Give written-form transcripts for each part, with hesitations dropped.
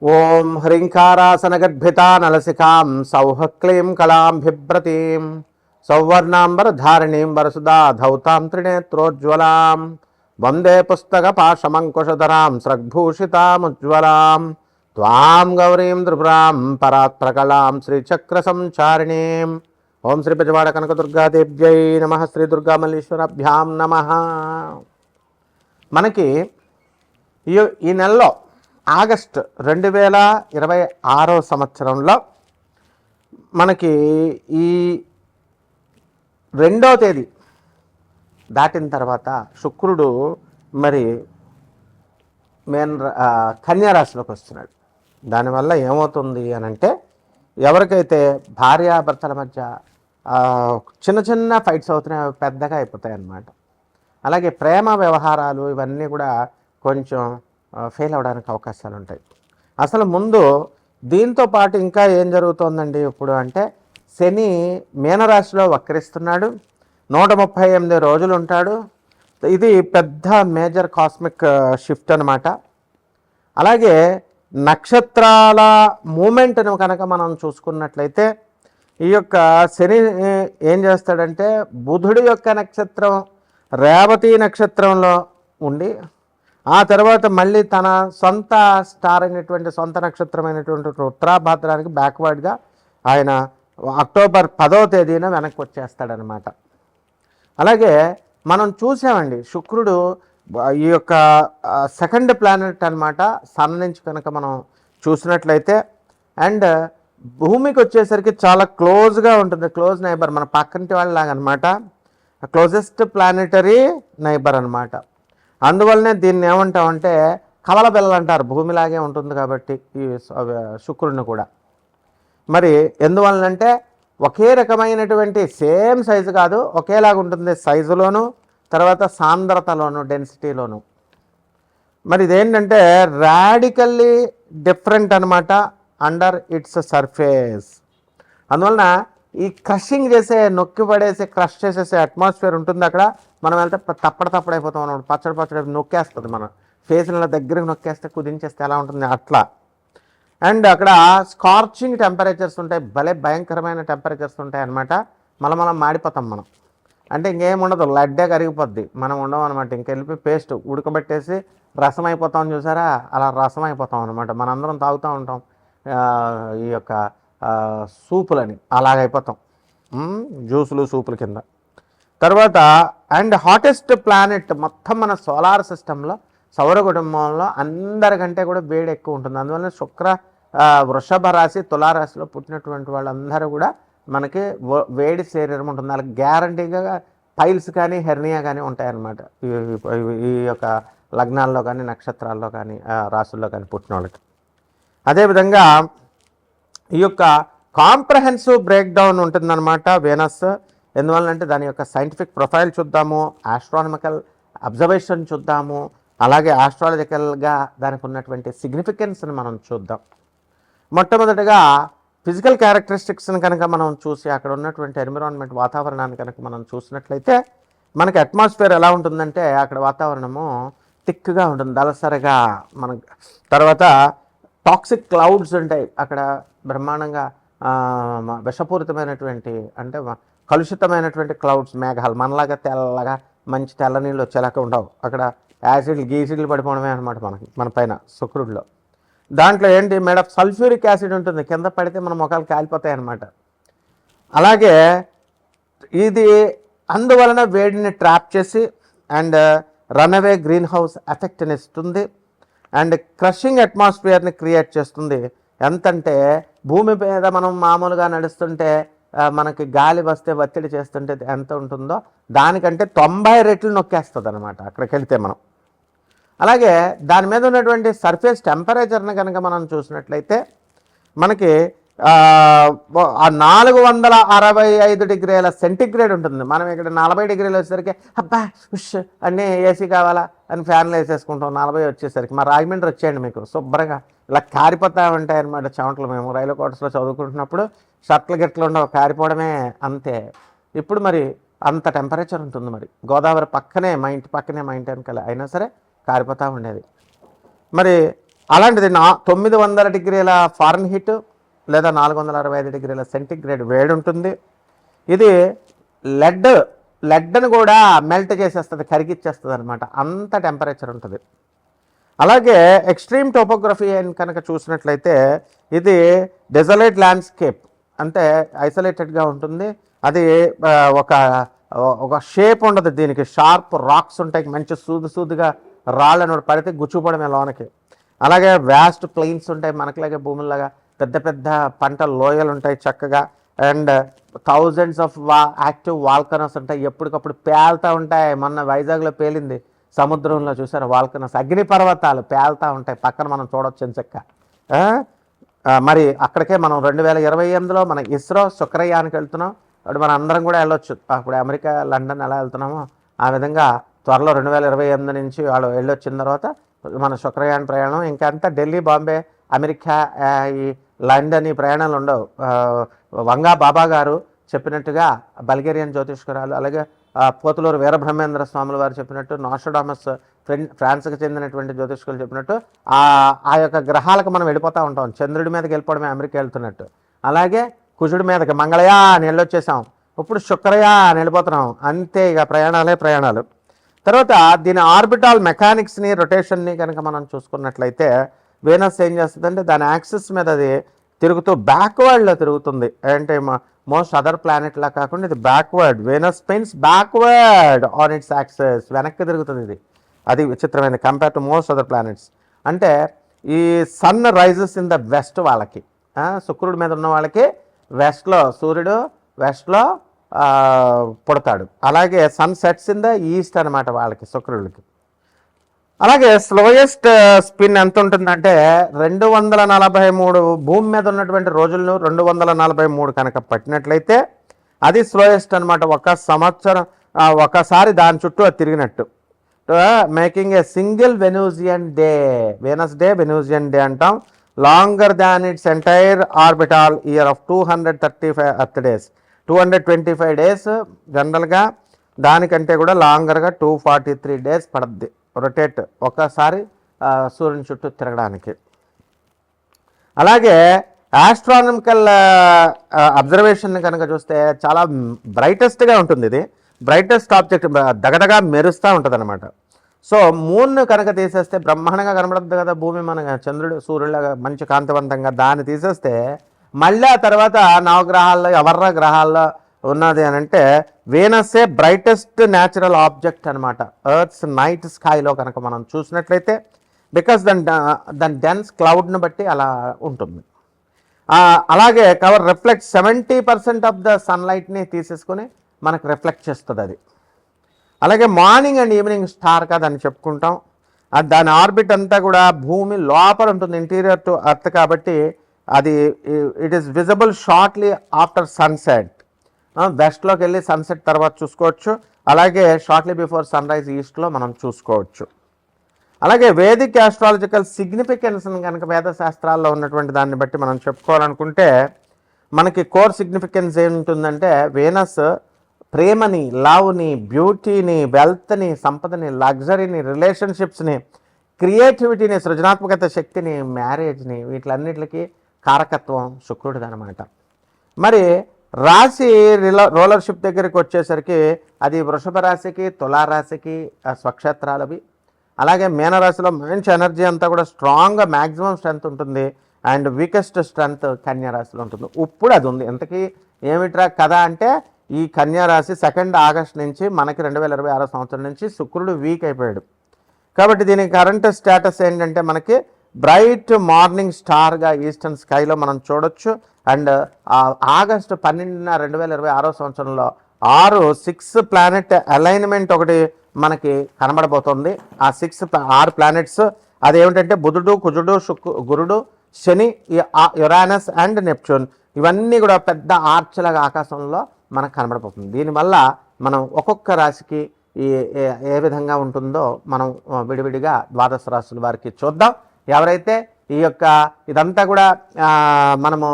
ఓం హ్రీంకారాసనగద్భితా నలసికాం సౌహక్లీం కళాం బిభ్రతీం సౌవర్ణాంబరధారిణీం వరసుదా ధౌతాం త్రినేత్రోజ్వలాం వందే పుస్తకపాశమంకుశధరాం స్రగ్భూషితాముజ్వలాం త్వాం గౌరీం త్రిపురాం పరాత్ప్రకళాం శ్రీచక్రసంచారిణీం. ఓం శ్రీ బెజవాడ కనకదుర్గాదేవ్యై నమః. శ్రీ దుర్గామల్లీశ్వరాభ్యాం నమః. మనకి ఈ నెలలో ఆగస్టు 2026 సంవత్సరంలో మనకి ఈ 2వ తేదీ దాటిన తర్వాత శుక్రుడు మరి కన్యారాశిలోకి వస్తున్నాడు. దానివల్ల ఏమవుతుంది అని అంటే, ఎవరికైతే భార్యాభర్తల మధ్య చిన్న చిన్న ఫైట్స్ అవుతున్నాయి, అవి పెద్దగా అయిపోతాయి అన్నమాట. అలాగే ప్రేమ వ్యవహారాలు ఇవన్నీ కూడా కొంచెం ఫెయిల్ అవడానికి అవకాశాలు ఉంటాయి. అసలు ముందు దీంతో పాటు ఇంకా ఏం జరుగుతోందండి ఇప్పుడు అంటే, శని మీనరాశిలో వక్రిస్తున్నాడు. 138 రోజులు ఉంటాడు. ఇది పెద్ద మేజర్ కాస్మిక్ షిఫ్ట్ అనమాట. అలాగే నక్షత్రాల మూమెంట్ను కనుక మనం చూసుకున్నట్లయితే, ఈ యొక్క శని ఏం చేస్తాడంటే, బుధుడి యొక్క నక్షత్రం రేవతి నక్షత్రంలో ఉండి, ఆ తర్వాత మళ్ళీ తన సొంత స్టార్ అయినటువంటి సొంత నక్షత్రమైనటువంటి ఉత్తరాభాద్రానికి బ్యాక్వర్డ్గా ఆయన అక్టోబర్ 10వ తేదీన వెనక్కి వచ్చేస్తాడనమాట. అలాగే మనం చూసామండి, శుక్రుడు ఈ యొక్క సెకండ్ ప్లానెట్ అనమాట, సన్ నుంచి కనుక మనం చూసినట్లయితే. అండ్ భూమికి వచ్చేసరికి చాలా క్లోజ్గా ఉంటుంది, క్లోజ్ నైబర్, మన పక్కంటి వాళ్ళలాగా అనమాట, క్లోజెస్ట్ ప్లానెటరీ నైబర్ అనమాట. అందువల్లనే దీన్ని ఏమంటామంటే కవల బిల్లలు అంటారు, భూమిలాగే ఉంటుంది కాబట్టి ఈ శుక్రుడిని కూడా. మరి ఎందువలనంటే ఒకే రకమైనటువంటి సేమ్ సైజు కాదు, ఒకేలాగా ఉంటుంది సైజులోను, తర్వాత సాంద్రతలోను, డెన్సిటీలోను. మరి ఇదేంటంటే రాడికల్లీ డిఫరెంట్ అనమాట అండర్ ఇట్స్ సర్ఫేస్. అందువలన ఈ క్రషింగ్ చేసే, నొక్కి పడేసే, క్రష్ చేసేసే అట్మాస్ఫియర్ ఉంటుంది అక్కడ. మనం వెళ్తే తప్పడైపోతాం అన్నమాట, పచ్చడి నొక్కేస్తుంది, మన ఫేస్ల దగ్గరకు నొక్కేస్తే, కుదించేస్తే ఎలా ఉంటుంది అట్లా. అండ్ అక్కడ స్కార్చింగ్ టెంపరేచర్స్ ఉంటాయి, భలే భయంకరమైన టెంపరేచర్స్ ఉంటాయి అన్నమాట. మనం మాడిపోతాం మనం, అంటే ఇంకేం ఉండదు, లడ్డే కరిగిపోద్ది, మనం ఉండవు అనమాట. ఇంకెళ్ళిపోయి పేస్ట్ ఉడకబెట్టేసి రసం అయిపోతాం చూసారా, అలా రసం అయిపోతాం అనమాట. మనందరం తాగుతూ ఉంటాం ఈ యొక్క సూపులని, అలాగైపోతాం, జ్యూసులు సూపుల కింద. తర్వాత అండ్ హాటెస్ట్ ప్లానెట్ మొత్తం మన సోలార్ సిస్టంలో, సౌర కుటుంబంలో అందరికంటే కూడా వేడి ఎక్కువ ఉంటుంది. అందువల్ల వృషభ రాశి, తులారాశిలో పుట్టినటువంటి వాళ్ళందరూ కూడా మనకి వేడి శరీరం ఉంటుంది. వాళ్ళకి గ్యారంటీగా పైల్స్ కానీ హెర్నియా కానీ ఉంటాయన్నమాట, ఈ యొక్క లగ్నాల్లో కానీ నక్షత్రాల్లో కానీ రాశుల్లో కానీ పుట్టిన వాళ్ళకి. అదేవిధంగా ఈ యొక్క కాంప్రహెన్సివ్ బ్రేక్ డౌన్ ఉంటుందన్నమాట వీనస్. ఎందువల్లంటే దాని యొక్క సైంటిఫిక్ ప్రొఫైల్ చూద్దాము, ఆస్ట్రానమికల్ అబ్జర్వేషన్ చూద్దాము, అలాగే ఆస్ట్రాలజికల్గా దానికి ఉన్నటువంటి సిగ్నిఫికెన్స్ని మనం చూద్దాం. మొట్టమొదటిగా ఫిజికల్ క్యారెక్టరిస్టిక్స్ని కనుక మనం చూసి, అక్కడ ఉన్నటువంటి ఎన్విరాన్మెంట్, వాతావరణాన్ని కనుక మనం చూసినట్లయితే, మనకి అట్మాస్ఫియర్ ఎలా ఉంటుందంటే, అక్కడ వాతావరణము థిక్గా ఉంటుంది, దళసరిగా. మన తర్వాత టాక్సిక్ క్లౌడ్స్ ఉంటాయి అక్కడ, బ్రహ్మాండంగా విషపూరితమైనటువంటి, అంటే కలుషితమైనటువంటి క్లౌడ్స్, మేఘాలు. మనలాగా తెల్లగా మంచి తెల్ల నీళ్ళు వచ్చేలాగా ఉండవు అక్కడ, గీసిడ్లు పడిపోవడమే అనమాట మన పైన శుక్రుడిలో. దాంట్లో ఏంటి, మేడ్ ఆఫ్ సల్ఫ్యూరిక్ యాసిడ్ ఉంటుంది, కింద పడితే మన ముఖాలు కాలిపోతాయి అన్నమాట. అలాగే ఇది అందువలన వేడిని ట్రాప్ చేసి అండ్ రన్అవే గ్రీన్ హౌస్ ఎఫెక్ట్ని ఇస్తుంది, అండ్ క్రషింగ్ అట్మాస్ఫియర్ని క్రియేట్ చేస్తుంది. ఎంతంటే భూమి మీద మనం మామూలుగా నడుస్తుంటే మనకి గాలి వస్తే, ఒత్తిడి చేస్తుంటే ఎంత ఉంటుందో దానికంటే 90 రెట్లు నొక్కేస్తుంది అనమాట అక్కడికి వెళ్తే మనం. అలాగే దాని మీద ఉన్నటువంటి సర్ఫేస్ టెంపరేచర్ని కనుక మనం చూసినట్లయితే, మనకి 465 డిగ్రీల సెంటిగ్రేడ్ ఉంటుంది. మనం ఇక్కడ 40 డిగ్రీలు వచ్చేసరికి అబ్బా ఉష్ అన్నీ ఏసీ కావాలా అని ఫ్యాన్లు వేసేసుకుంటాం. 40 వచ్చేసరికి మా రాజమండ్రి వచ్చేయండి, మీకు శుభ్రంగా ఇలా కారిపోతూ ఉంటాయి అన్నమాట చెమటలు. మేము రైలు కోటర్స్లో చదువుకుంటున్నప్పుడు షర్ట్లు గిట్లు ఉండవు, కారిపోవడమే అంతే. ఇప్పుడు మరి అంత టెంపరేచర్ ఉంటుంది. మరి గోదావరి పక్కనే, మా ఇంటి పక్కనే, మా ఇంటి వెనకాల, అయినా సరే కారిపోతూ ఉండేది. మరి అలాంటిది 900 డిగ్రీల ఫారెన్హీట్ లేదా 465 డిగ్రీల సెంటిగ్రేడ్ వేడి ఉంటుంది. ఇది లెడ్ని కూడా మెల్ట్ చేసేస్తుంది, కరిగిచ్చేస్తుంది అనమాట, అంత టెంపరేచర్ ఉంటుంది. అలాగే ఎక్స్ట్రీమ్ టోపోగ్రఫీ అని కనుక చూసినట్లయితే ఇది డెజలేట్ ల్యాండ్స్కేప్, అంటే ఐసోలేటెడ్గా ఉంటుంది. అది ఒక ఒక షేప్ ఉండదు, దీనికి షార్ప్ రాక్స్ ఉంటాయి, మంచి సూదుగా రాళ్ళను పడితే గుచ్చుపడమే లోనకి. అలాగే వ్యాస్ట్ ప్లెయిన్స్ ఉంటాయి, మనకులాగే భూముల్లాగా పెద్ద పెద్ద పంట లోయలు ఉంటాయి చక్కగా. And thousands of active volcanoes ఉంటాయి, ఎప్పటికప్పుడు పేలుతూ ఉంటాయి. మొన్న వైజాగ్లో పేలింది సముద్రంలో, చూసారు వాల్కనోస్, అగ్నిపర్వతాలు పేలుతూ ఉంటాయి, పక్కన మనం చూడొచ్చు ఎంచక్క. మరి అక్కడికే మనం 2028లో మన ఇస్రో శుక్రయానికి వెళ్తున్నాం. అప్పుడు మన అందరం కూడా వెళ్ళొచ్చు. అప్పుడు అమెరికా, లండన్ ఎలా వెళ్తున్నామో ఆ విధంగా త్వరలో 2028 నుంచి వాళ్ళు వెళ్ళొచ్చిన తర్వాత మన శుక్రయాన్ ప్రయాణం. ఇంకా అంతా ఢిల్లీ, బాంబే, అమెరికా, ఈ లండన్ ఈ ప్రయాణాలు ఉండవు. వంగా బాబా గారు చెప్పినట్టుగా బల్గేరియన్ జ్యోతిష్కురాలు, అలాగే పోతులూరు వీరబ్రహ్మేంద్ర స్వాముల వారు చెప్పినట్టు, నోస్ట్రడామస్ ఫ్రాన్స్కి చెందినటువంటి జ్యోతిష్కులు చెప్పినట్టు ఆ యొక్క గ్రహాలకు మనం వెళ్ళిపోతూ ఉంటాం. చంద్రుడి మీదకి వెళ్ళిపోవడమే అమెరికా వెళ్తున్నట్టు. అలాగే కుజుడి మీదకి మంగళయా అని వెళ్ళొచ్చేసాం, ఇప్పుడు శుక్రయా అని వెళ్ళిపోతున్నాం. అంతే, ఇక ప్రయాణాలు. తర్వాత దీని ఆర్బిటాల్ మెకానిక్స్ని, రొటేషన్ని కనుక మనం చూసుకున్నట్లయితే వీనస్ ఏం చేస్తుందంటే దాని యాక్సిస్ మీద అది తిరుగుతూ బ్యాక్వర్డ్లో తిరుగుతుంది. అంటే మోస్ట్ అదర్ ప్లానెట్లా కాకుండా ఇది backward. Venus spins backward on its axis, వెనక్కి తిరుగుతుంది ఇది. అది విచిత్రమైనది compare to most other planets. అంటే ఈ sun rises in the west వాళ్ళకి, శుక్రుడి మీద ఉన్న వాళ్ళకి వెస్ట్లో, సూర్యుడు వెస్ట్లో పుడతాడు. అలాగే sun sets in the east అనమాట వాళ్ళకి, శుక్రుడికి. అలాగే స్లోయెస్ట్ స్పిన్ ఎంత ఉంటుందంటే 243 భూమి మీద ఉన్నటువంటి రోజులను 243 కనుక పట్టినట్లయితే అది స్లోయెస్ట్ అనమాట. ఒక సంవత్సరం ఒకసారి దాని చుట్టూ అది తిరిగినట్టు. Making a single Venusian day, Venus day Venusian day అంటాం. Longer than its entire orbital year of 235 earth days. 225 days జనరల్గా, దానికంటే కూడా లాంగర్గా 243 డేస్ పడుద్ది రొటేట్ ఒకసారి సూర్యుని చుట్టూ తిరగడానికి. అలాగే ఆస్ట్రానమికల్ అబ్జర్వేషన్ కనుక చూస్తే చాలా బ్రైటెస్ట్గా ఉంటుంది. ఇది బ్రైటెస్ట్ ఆబ్జెక్ట్, దగదగా మెరుస్తూ ఉంటుంది అనమాట. సో మూన్ను కనుక తీసేస్తే బ్రహ్మాండంగా కనబడుతుంది కదా భూమి, మన చంద్రుడు సూర్యుడులాగా మంచి కాంతివంతంగా. దాన్ని తీసేస్తే మళ్ళీ ఆ తర్వాత నవగ్రహాల్లో ఎవర్ర గ్రహాల్లో ఉన్నది అని అంటే వీనస్సే బ్రైటెస్ట్ న్యాచురల్ ఆబ్జెక్ట్ అనమాట ఎర్త్స్ నైట్ స్కైలో కనుక మనం చూసినట్లయితే. బికాస్ దాని డెన్స్ క్లౌడ్ను బట్టి అలా ఉంటుంది. అలాగే కవర్ రిఫ్లెక్ట్ 70% ఆఫ్ ద సన్లైట్ని తీసేసుకొని మనకు రిఫ్లెక్ట్ చేస్తుంది అది. అలాగే మార్నింగ్ అండ్ ఈవినింగ్ స్టార్గా దాన్ని చెప్పుకుంటాం. దాని ఆర్బిట్ అంతా కూడా భూమి లోపల ఉంటుంది, ఇంటీరియర్ టు ఎర్త్ కాబట్టి అది it is visible shortly after sunset. వెస్ట్లోకి వెళ్ళి సన్సెట్ తర్వాత చూసుకోవచ్చు. అలాగే షార్ట్లీ బిఫోర్ సన్ రైజ్ ఈస్ట్లో మనం చూసుకోవచ్చు. అలాగే వేదిక్ ఆస్ట్రాలజికల్ సిగ్నిఫికెన్స్ని కనుక వేదశాస్త్రాల్లో ఉన్నటువంటి దాన్ని బట్టి మనం చెప్పుకోవాలనుకుంటే మనకి కోర్ సిగ్నిఫికెన్స్ ఏముంటుందంటే వీనస్ ప్రేమని, లవ్ని, బ్యూటీని, వెల్త్ని, సంపదని, లగ్జరీని, రిలేషన్షిప్స్ని, క్రియేటివిటీని, సృజనాత్మకత శక్తిని, మ్యారేజ్ని, వీటిలన్నిటికీ కారకత్వం శుక్రుడిది అనమాట. మరి రాశి రోలర్షిప్ దగ్గరికి వచ్చేసరికి అది వృషభ రాశికి, తులారాశికి స్వక్షేత్రాలవి. అలాగే మీనరాశిలో మంచి ఎనర్జీ అంతా కూడా స్ట్రాంగ్గా మ్యాక్సిమం స్ట్రెంత్ ఉంటుంది. అండ్ వీకెస్ట్ స్ట్రెంత్ కన్యారాశిలో ఉంటుంది. ఇప్పుడు అది ఉంది. ఇంతకీ ఏమిట్రా కదా అంటే ఈ కన్యారాశి 2 ఆగస్ట్ నుంచి మనకి 2026 సంవత్సరం నుంచి శుక్రుడు వీక్ అయిపోయాడు. కాబట్టి దీనికి కరెంట్ స్టేటస్ ఏంటంటే మనకి బ్రైట్ మార్నింగ్ స్టార్గా ఈస్టర్న్ స్కైలో మనం చూడొచ్చు. అండ్ ఆగస్టు 12న 2026 సంవత్సరంలో 6 ప్లానెట్ అలైన్మెంట్ ఒకటి మనకి కనబడబోతుంది. ఆ 6 ప్లానెట్స్ అదేమిటంటే బుధుడు, కుజుడు, గురుడు, శని, యురానస్ అండ్ నెప్ట్యూన్. ఇవన్నీ కూడా పెద్ద ఆర్చ్లాగా ఆకాశంలో మనకు కనబడబోతుంది. దీనివల్ల మనం ఒక్కొక్క రాశికి ఏ విధంగా ఉంటుందో మనం విడివిడిగా ద్వాదశ రాశుల వారికి చూద్దాం. ఎవరైతే ఈ యొక్క ఇదంతా కూడా మనము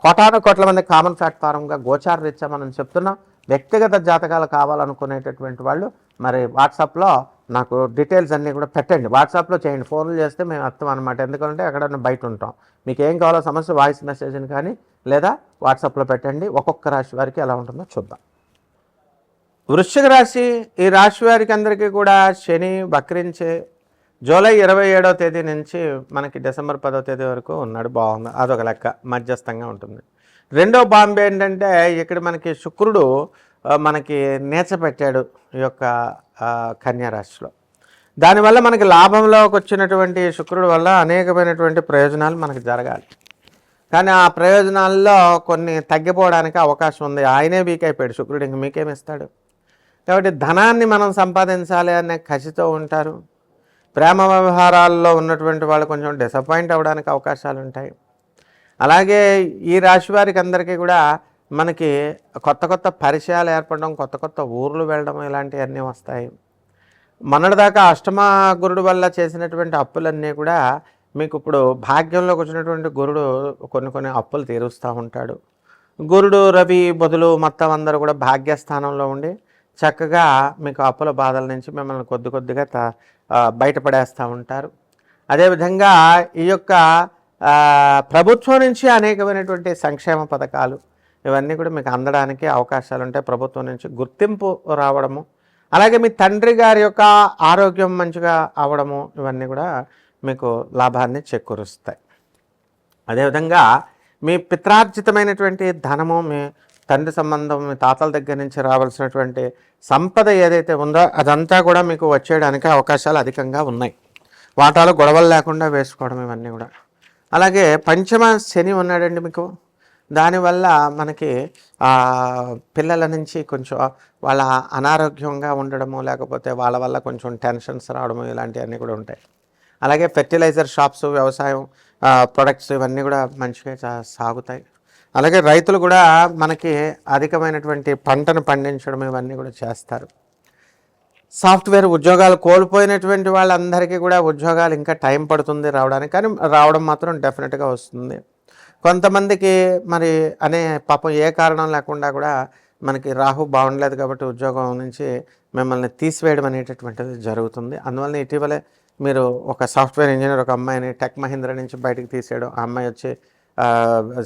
కోటాను మంది కామన్ ప్లాట్ఫారంగా గోచార రీత్యా మనం చెప్తున్నాం. వ్యక్తిగత జాతకాలు కావాలనుకునేటటువంటి వాళ్ళు మరి వాట్సాప్లో నాకు డీటెయిల్స్ అన్నీ కూడా పెట్టండి, వాట్సాప్లో చేయండి, ఫోన్లు చేస్తే మేము అర్థం అనమాట. ఎందుకంటే ఎక్కడన్నా బయట ఉంటాం. మీకు ఏం కావాలో సమస్య వాయిస్ మెసేజ్ని కానీ లేదా వాట్సాప్లో పెట్టండి. ఒక్కొక్క రాశి వారికి ఎలా ఉంటుందో చూద్దాం. వృశ్చిక రాశి, ఈ రాశి వారికి అందరికీ కూడా శని వక్రించే జూలై 27వ తేదీ నుంచి మనకి డిసెంబర్ 10వ తేదీ వరకు ఉన్నాడు. బాగుంది, అదొక లెక్క, మధ్యస్థంగా ఉంటుంది. రెండో బాంబే ఏంటంటే ఇక్కడ మనకి శుక్రుడు మనకి నేచపెట్టాడు ఈ యొక్క కన్యారాశిలో. దానివల్ల మనకి లాభంలోకి వచ్చినటువంటి శుక్రుడు వల్ల అనేకమైనటువంటి ప్రయోజనాలు మనకి జరగాలి. కానీ ఆ ప్రయోజనాల్లో కొన్ని తగ్గిపోవడానికి అవకాశం ఉంది. ఆయనే వీక్ అయిపోయాడు శుక్రుడు, ఇంక మీకేమిస్తాడు? కాబట్టి ధనాన్ని మనం సంపాదించాలి అనే కసితో ఉంటారు. ప్రేమ వ్యవహారాల్లో ఉన్నటువంటి వాళ్ళు కొంచెం డిసప్పాయింట్ అవ్వడానికి అవకాశాలు ఉంటాయి. అలాగే ఈ రాశి వారికి అందరికీ కూడా మనకి కొత్త కొత్త పరిచయాలు ఏర్పడడం, కొత్త కొత్త ఊర్లు వెళ్ళడం, ఇలాంటివన్నీ వస్తాయి. మొన్నటిదాకా అష్టమ గురుడు వల్ల చేసినటువంటి అప్పులన్నీ కూడా మీకు ఇప్పుడు భాగ్యంలోకి వచ్చినటువంటి గురుడు కొన్ని అప్పులు తీరుస్తూ ఉంటాడు. గురుడు, రవి, బుధులు మొత్తం అందరూ కూడా భాగ్యస్థానంలో ఉండి చక్కగా మీకు అప్పుల బాధల నుంచి మిమ్మల్ని కొద్దిగా బయటపడేస్తూ ఉంటారు. అదేవిధంగా ఈ యొక్క ప్రభుత్వం నుంచి అనేకమైనటువంటి సంక్షేమ పథకాలు ఇవన్నీ కూడా మీకు అందడానికి అవకాశాలు ఉంటాయి. ప్రభుత్వం నుంచి గుర్తింపు రావడము, అలాగే మీ తండ్రి గారి యొక్క ఆరోగ్యం మంచిగా అవ్వడము, ఇవన్నీ కూడా మీకు లాభాన్ని చేకూరుస్తాయి. అదేవిధంగా మీ పిత్రార్జితమైనటువంటి ధనము, మీ తండ్రి సంబంధం, మీ తాతల దగ్గర నుంచి రావాల్సినటువంటి సంపద ఏదైతే ఉందో అదంతా కూడా మీకు వచ్చేయడానికి అవకాశాలు అధికంగా ఉన్నాయి. వాటాలు గొడవలు లేకుండా వేసుకోవడం, ఇవన్నీ కూడా. అలాగే పంచమ శని ఉన్నాడండి మీకు. దానివల్ల మనకి పిల్లల నుంచి కొంచెం వాళ్ళ అనారోగ్యంగా ఉండడము, లేకపోతే వాళ్ళ వల్ల కొంచెం టెన్షన్స్ రావడము, ఇలాంటివన్నీ కూడా ఉంటాయి. అలాగే ఫెర్టిలైజర్ షాప్స్, వ్యవసాయం ప్రొడక్ట్స్ ఇవన్నీ కూడా మంచిగా సాగుతాయి. అలాగే రైతులు కూడా మనకి అధికమైనటువంటి పంటను పండించడం, ఇవన్నీ కూడా చేస్తారు. సాఫ్ట్వేర్ ఉద్యోగాలు కోల్పోయినటువంటి వాళ్ళందరికీ కూడా ఉద్యోగాలు ఇంకా టైం పడుతుంది రావడానికి, కానీ రావడం మాత్రం డెఫినెట్గా వస్తుంది. కొంతమందికి మరి పాపం ఏ కారణం లేకుండా కూడా మనకి రాహు బాగుండలేదు కాబట్టి ఉద్యోగం నుంచి మిమ్మల్ని తీసివేయడం అనేటటువంటిది జరుగుతుంది. అందువల్ల ఇటీవలే మీరు ఒక సాఫ్ట్వేర్ ఇంజనీర్ ఒక అమ్మాయిని టెక్ మహీంద్రా నుంచి బయటకు తీసేయడం, ఆ అమ్మాయి వచ్చి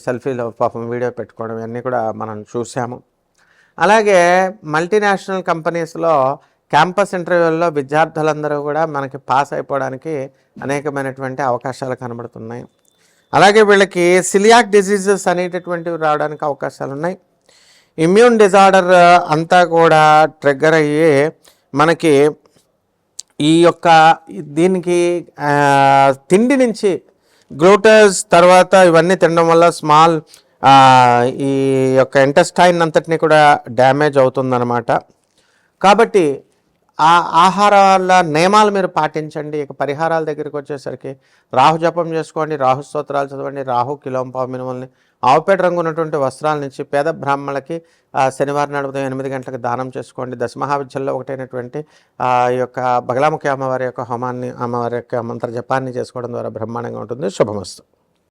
సెల్ఫీలో పాపం వీడియో పెట్టుకోవడం, ఇవన్నీ కూడా మనం చూసాము. అలాగే మల్టీనేషనల్ కంపెనీస్లో క్యాంపస్ ఇంటర్వ్యూల్లో విద్యార్థులందరూ కూడా మనకి పాస్ అయిపోవడానికి అనేకమైనటువంటి అవకాశాలు కనబడుతున్నాయి. అలాగే వీళ్ళకి సిలియాక్ డిసీజెస్ అనేటటువంటివి రావడానికి అవకాశాలు ఉన్నాయి. ఇమ్యూన్ డిజార్డర్ అంతా కూడా ట్రిగ్గర్ అయ్యి మనకి ఈ యొక్క దీనికి తిండి నుంచి గ్లూటోజ్ తర్వాత ఇవన్నీ తినడం వల్ల స్మాల్ ఈ యొక్క ఇంటెస్టైన్ అంతటినీ కూడా డ్యామేజ్ అవుతుందన్నమాట. కాబట్టి ఆ ఆహారాల నియమాలు మీరు పాటించండి. ఇక పరిహారాల దగ్గరికి వచ్చేసరికి రాహు జపం చేసుకోండి, రాహు స్తోత్రాలు చదవండి, రాహు కిలోంపావు మినుముల్ని ఆవుపేట రంగు ఉన్నటువంటి వస్త్రాల నుంచి పేద బ్రాహ్మణులకి శనివారం నాడు ఉదయం 8 గంటలకు దానం చేసుకోండి. దశమహావిద్యల్లో ఒకటైనటువంటి ఈ యొక్క బగలాముఖి అమ్మవారి యొక్క హోమాన్ని, అమ్మవారి యొక్క మంత్ర జపాన్ని చేసుకోవడం ద్వారా బ్రహ్మాండంగా ఉంటుంది. శుభమస్తు.